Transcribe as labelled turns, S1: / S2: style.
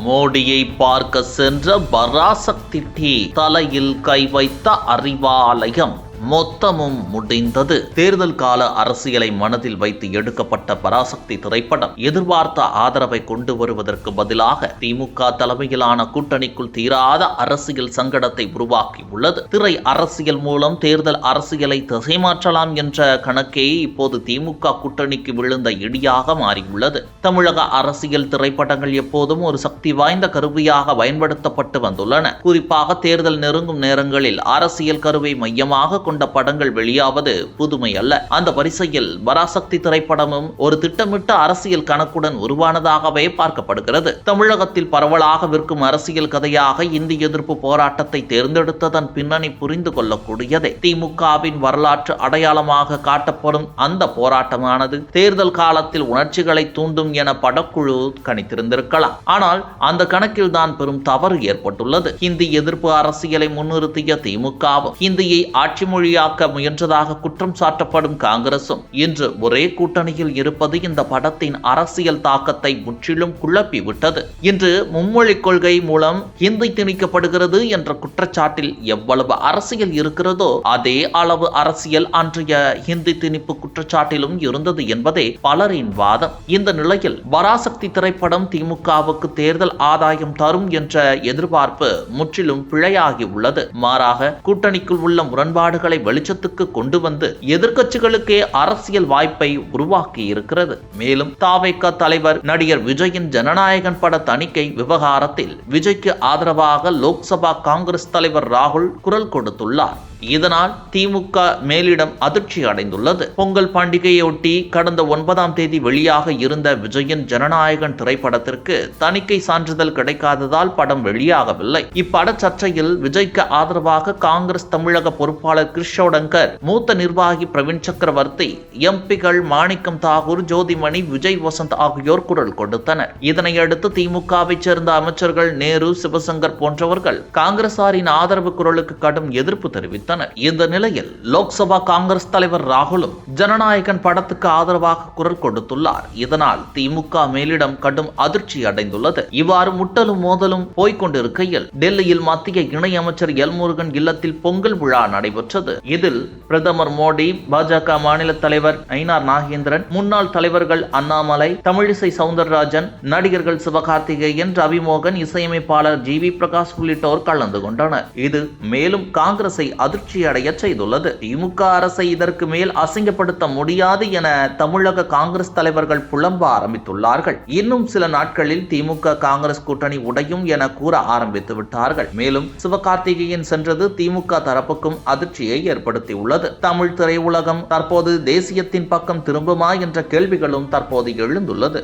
S1: மோடியை பார்க்க சென்ற பராசக்தி டீ தலையில் கை வைத்த அறிவாலயம் மொத்தமும் முடிந்தது. தேர்தல் கால அரசியலை மனதில் வைத்து எடுக்கப்பட்ட பராசக்தி திரைப்படம் எதிர்பார்த்த ஆதரவை கொண்டு வருவதற்கு பதிலாக திமுக தலைமையிலான கூட்டணிக்குள் தீராத அரசியல் சங்கடத்தை உருவாக்கியுள்ளது. திரை அரசியல் மூலம் தேர்தல் அரசியலை திசை மாற்றலாம் என்ற கணக்கே இப்போது திமுக கூட்டணிக்கு விழுந்த இடியாக மாறியுள்ளது. தமிழக அரசியல் திரைப்படங்கள் எப்போதும் ஒரு சக்தி வாய்ந்த கருவியாக பயன்படுத்தப்பட்டு வந்துள்ளன. குறிப்பாக தேர்தல் நெருங்கும் நேரங்களில் அரசியல் கருவை மையமாக கொண்ட படங்கள் வெளியாவது புதுமை அல்ல. அந்த வரிசையில் பராசக்தி திரைப்படமும் ஒரு திட்டமிட்ட அரசியல் கணக்குடன் உருவானதாகவே பார்க்கப்படுகிறது. தமிழகத்தில் பரவலாக விற்கும் அரசியல் கதையாக இந்தி எதிர்ப்பு போராட்டத்தை தேர்ந்தெடுத்ததன் பின்னணி புரிந்து கொள்ளக்கூடியதே. திமுகவின் வரலாற்று அடையாளமாக காட்டப்படும் அந்த போராட்டமானது தேர்தல் காலத்தில் உணர்ச்சிகளை தூண்டும் என படக்குழு கணித்திருந்திருக்கலாம். ஆனால் அந்த கணக்கில் தான் பெரும் தவறு ஏற்பட்டுள்ளது. இந்தி எதிர்ப்பு அரசியலை முன்னிறுத்திய திமுகவும் இந்தியை ஆட்சி மொழியாக்க முயன்றதாக குற்றம் சாட்டப்படும் காங்கிரசும் இன்று ஒரே கூட்டணியில் இருப்பது இந்த படத்தின் அரசியல் தாக்கத்தை முற்றிலும் குழப்பிவிட்டது. இன்று மும்மொழி கொள்கை மூலம் ஹிந்தி திணிக்கப்படுகிறது என்ற குற்றச்சாட்டில் எவ்வளவு அரசியல் இருக்கிறதோ அதே அளவு அரசியல் அன்றைய ஹிந்தி திணிப்பு குற்றச்சாட்டிலும் இருந்தது என்பதே பலரின் வாதம். இந்த நிலையில் பராசக்தி திரைப்படம் திமுகவுக்கு தேர்தல் ஆதாயம் தரும் என்ற எதிர்பார்ப்பு முற்றிலும் பிழையாகி உள்ளது. மாறாக கூட்டணிக்குள் உள்ள முரண்பாடுகளை வெளிச்சத்துக்கு கொண்டு வந்து எதிர்க்கட்சிகளுக்கே அரசியல் வாய்ப்பை உருவாக்கி இருக்கிறது. மேலும் தாவேக தலைவர் நடிகர் விஜயின் ஜனநாயகன் பட தணிக்கை விவகாரத்தில் விஜய்க்கு ஆதரவாக லோக்சபா காங்கிரஸ் தலைவர் ராகுல் குரல் கொடுத்துள்ளார். இதனால் திமுக மேலிடம் அதிர்ச்சி அடைந்துள்ளது. பொங்கல் பண்டிகையொட்டி கடந்த 9ஆம் தேதி வெளியாக இருந்த விஜயின் ஜனநாயகன் திரைப்படத்திற்கு தணிக்கை சான்றிதழ் கிடைக்காததால் படம் வெளியாகவில்லை. இப்பட சர்ச்சையில் விஜய்க்கு ஆதரவாக காங்கிரஸ் தமிழக பொறுப்பாளர் கிருஷ்ணோடங்கர், மூத்த நிர்வாகி பிரவீன் சக்கரவர்த்தி, எம்பிகள் மாணிக்கம் தாகூர், ஜோதிமணி, விஜய் வசந்த் ஆகியோர் குரல் கொடுத்தனர். இதனையடுத்து திமுகவை சேர்ந்த அமைச்சர்கள் நேரு, சிவசங்கர் போன்றவர்கள் காங்கிரசாரின் ஆதரவு குரலுக்கு கடும் எதிர்ப்பு தெரிவித்தனர். இந்த நிலையில் லோக்சபா காங்கிரஸ் தலைவர் ராகுலும் ஜனநாயகன் படத்துக்கு ஆதரவாக குரல் கொடுத்துள்ளார். இதனால் திமுக மேலிடம் கடும் அதிர்ச்சி அடைந்துள்ளது. இவ்வாறு முட்டலும் மோதலும் போய்கொண்டிருக்கையில் டெல்லியில் மத்திய இணையமைச்சர் எல் முருகன் இல்லத்தில் பொங்கல் விழா நடைபெற்றது. இதில் பிரதமர் மோடி, பாஜக மாநில தலைவர் நயினார் நாகேந்திரன், முன்னாள் தலைவர்கள் அண்ணாமலை, தமிழிசை சவுந்தரராஜன், நடிகர்கள் சிவகார்த்திகேயன், ரவிமோகன், இசையமைப்பாளர் ஜி.வி. பிரகாஷ் உள்ளிட்டோர் கலந்து கொண்டனர். இது மேலும் காங்கிரஸை அதிர்ச்சி அடைய செய்துள்ளது. திமுக அரசை இதற்கு மேல் அசிங்கப்படுத்த முடியாது என தமிழக காங்கிரஸ் தலைவர்கள் புலம்ப ஆரம்பித்துள்ளார்கள். இன்னும் சில நாட்களில் திமுக காங்கிரஸ் கூட்டணி உடையும் என கூற ஆரம்பித்து விட்டார்கள். மேலும் சிவகார்த்திகேயன் சென்றது திமுக தரப்புக்கும் அதிர்ச்சியை ஏற்படுத்தியுள்ளது. தமிழ் திரையுலகம் தற்போது தேசியத்தின் பக்கம் திரும்புமா என்ற கேள்விகளும் தற்போது எழுந்துள்ளது.